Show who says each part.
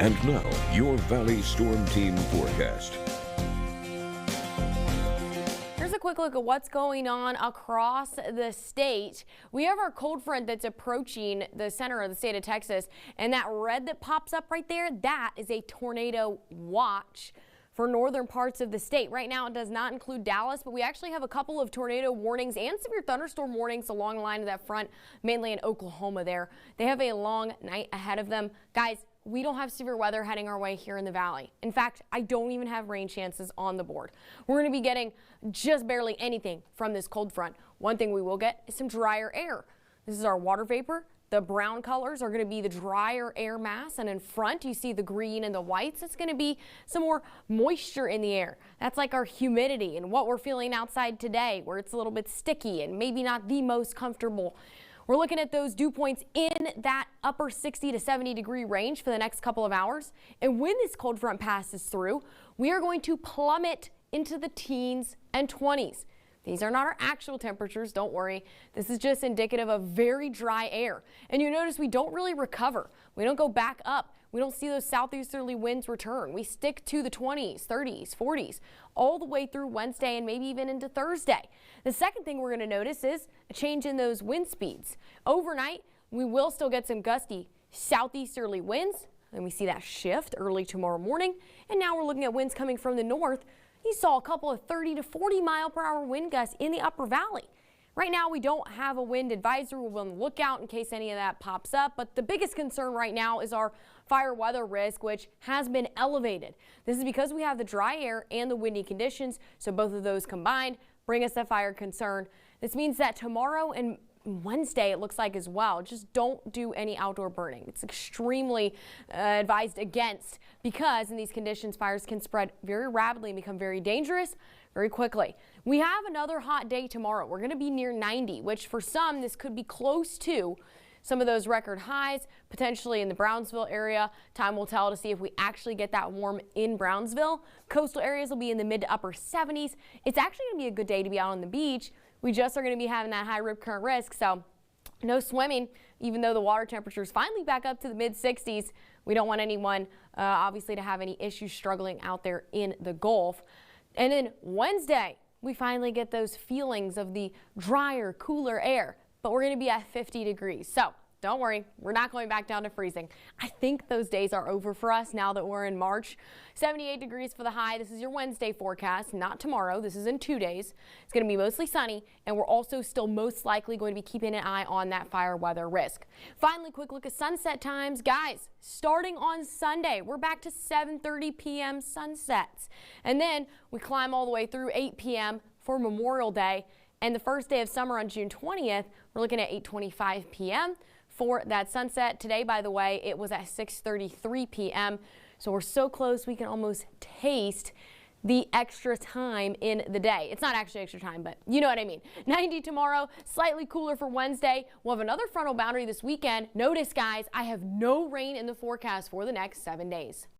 Speaker 1: And now, your Valley Storm Team forecast.
Speaker 2: Here's a quick look at what's going on across the state. We have our cold front that's approaching the center of the state of Texas, and that red that pops up right there, that is a tornado watch for northern parts of the state. Right now, it does not include Dallas, but we actually have a couple of tornado warnings and severe thunderstorm warnings along the line of that front, mainly in Oklahoma there. They have a long night ahead of them. Guys, we don't have severe weather heading our way here in the valley. In fact, I don't even have rain chances on the board. We're going to be getting just barely anything from this cold front. One thing we will get is some drier air. This is our water vapor. The brown colors are going to be the drier air mass, and in front you see the green and the whites. It's going to be some more moisture in the air. That's like our humidity and what we're feeling outside today, where it's a little bit sticky and maybe not the most comfortable. We're looking at those dew points in that upper 60 to 70 degree range for the next couple of hours. And when this cold front passes through, we are going to plummet into the teens and 20s. These are not our actual temperatures, don't worry. This is just indicative of very dry air. And you notice we don't really recover. We don't go back up. We don't see those southeasterly winds return. We stick to the 20s, 30s, 40s, all the way through Wednesday and maybe even into Thursday. The second thing we're going to notice is a change in those wind speeds. Overnight, we will still get some gusty southeasterly winds, and we see that shift early tomorrow morning. And now we're looking at winds coming from the north. You saw a couple of 30 to 40 mile per hour wind gusts in the upper valley. Right now, we don't have a wind advisory. We'll be on the lookout in case any of that pops up. But the biggest concern right now is our fire weather risk, which has been elevated. This is because we have the dry air and the windy conditions. So both of those combined bring us a fire concern. This means that tomorrow and Wednesday, it looks like as well, just don't do any outdoor burning. It's extremely advised against, because in these conditions, fires can spread very rapidly and become very dangerous very quickly. We have another hot day tomorrow. We're going to be near 90, which for some, this could be close to some of those record highs, potentially in the Brownsville area. Time will tell to see if we actually get that warm in Brownsville. Coastal areas will be in the mid to upper 70s. It's actually going to be a good day to be out on the beach. We just are going to be having that high rip current risk, so no swimming, even though the water temperature is finally back up to the mid 60s. We don't want anyone, obviously, to have any issues struggling out there in the Gulf. And then Wednesday, we finally get those feelings of the drier, cooler air, but we're going to be at 50 degrees. So don't worry, we're not going back down to freezing. I think those days are over for us now that we're in March. 78 degrees for the high. This is your Wednesday forecast, not tomorrow. This is in 2 days. It's going to be mostly sunny, and we're also still most likely going to be keeping an eye on that fire weather risk. Finally, quick look at sunset times. Guys, starting on Sunday, we're back to 7:30 p.m. sunsets. And then we climb all the way through 8 p.m. for Memorial Day. And the first day of summer on June 20th, we're looking at 8:25 p.m. for that sunset. Today, by the way, it was at 6:33 p.m. So we're so close we can almost taste the extra time in the day. It's not actually extra time, but you know what I mean. 90 tomorrow, slightly cooler for Wednesday. We'll have another frontal boundary this weekend. Notice, guys, I have no rain in the forecast for the next 7 days.